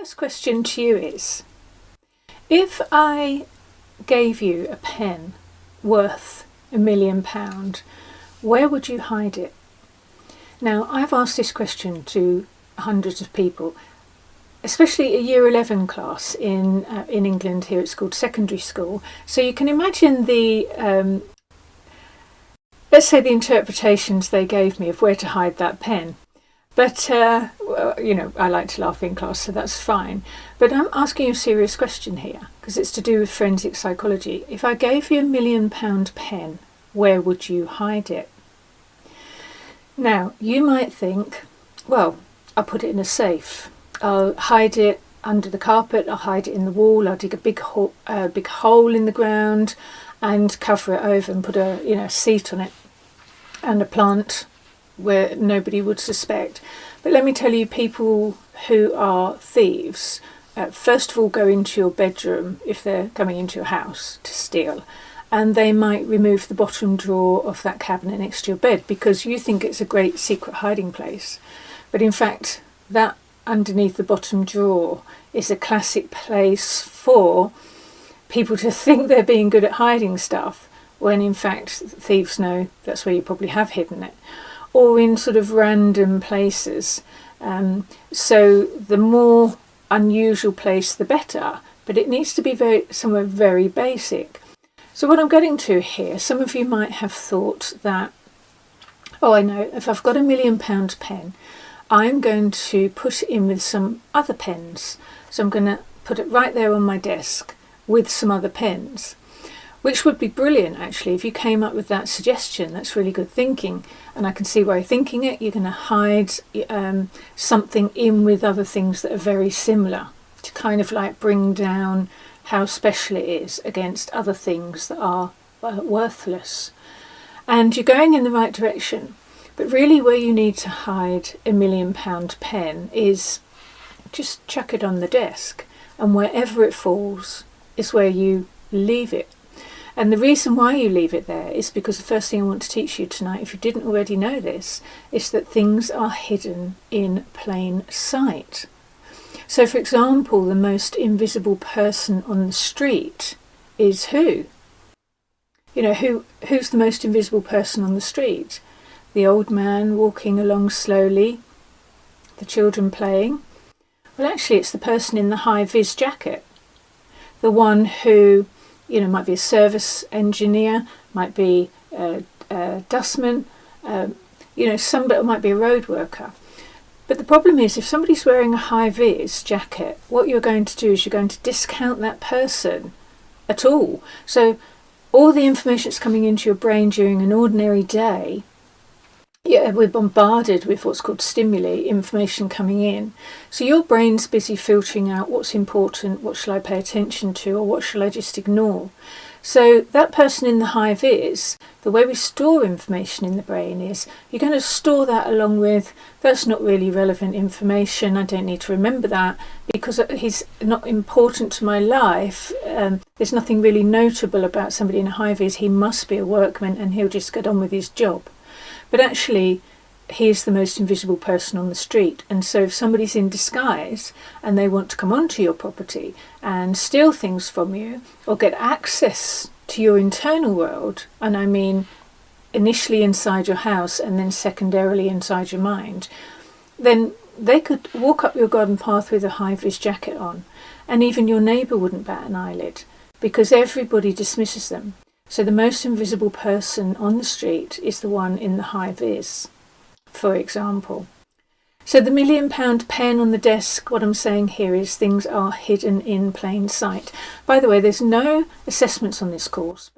first question to you is, if I gave you a pen worth £1,000,000, where would you hide it? Now, I've asked this question to hundreds of people, especially a year 11 class in England. Here it's called secondary school. So you can imagine the, let's say, the interpretations they gave me of where to hide that pen. But, well, you know, I like to laugh in class, so that's fine. But I'm asking you a serious question here, because it's to do with forensic psychology. If I gave you £1,000,000 pen, where would you hide it? Now, you might think, well, I'll put it in a safe. I'll hide it under the carpet, I'll hide it in the wall, I'll dig a big hole in the ground and cover it over and put a seat on it and a plant where nobody would suspect. But let me tell you, people who are thieves, first of all, go into your bedroom if they're coming into your house to steal, and they might remove the bottom drawer of that cabinet next to your bed because you think it's a great secret hiding place. But in fact, that underneath the bottom drawer is a classic place for people to think they're being good at hiding stuff, when in fact thieves know that's where you probably have hidden it, or in sort of random places. So the more unusual place, the better, but it needs to be somewhere very basic. So what I'm getting to here, some of you might have thought that, oh, I know, if I've got £1,000,000 pen, I'm going to put it in with some other pens. So I'm going to put it right there on my desk with some other pens, which would be brilliant, actually, if you came up with that suggestion. That's really good thinking, and I can see why you're thinking it. You're going to hide something in with other things that are very similar to kind of like bring down how special it is against other things that are worthless. And you're going in the right direction. But really where you need to hide £1,000,000 pen is just chuck it on the desk, and wherever it falls is where you leave it. And the reason why you leave it there is because the first thing I want to teach you tonight, if you didn't already know this, is that things are hidden in plain sight. So for example, the most invisible person on the street is who? You know, who's the most invisible person on the street? The old man walking along slowly, the children playing. Well, actually, it's the person in the high-vis jacket, the one who, you know, might be a service engineer, might be a dustman, you know, somebody might be a road worker. But the problem is, if somebody's wearing a high-vis jacket, what you're going to do is you're going to discount that person at all. So all the information that's coming into your brain during an ordinary day, yeah, we're bombarded with what's called stimuli, information coming in. So your brain's busy filtering out what's important, what shall I pay attention to, or what shall I just ignore. So that person in the high vis, the way we store information in the brain is you're going to store that along with, that's not really relevant information, I don't need to remember that because he's not important to my life. There's nothing really notable about somebody in a high vis. He must be a workman and he'll just get on with his job. But actually, he is the most invisible person on the street. And so if somebody's in disguise and they want to come onto your property and steal things from you or get access to your internal world, and I mean initially inside your house and then secondarily inside your mind, then they could walk up your garden path with a high-vis jacket on, and even your neighbour wouldn't bat an eyelid because everybody dismisses them. So the most invisible person on the street is the one in the high vis, for example. So the £1,000,000 pen on the desk, what I'm saying here is things are hidden in plain sight. By the way, there's no assessments on this course.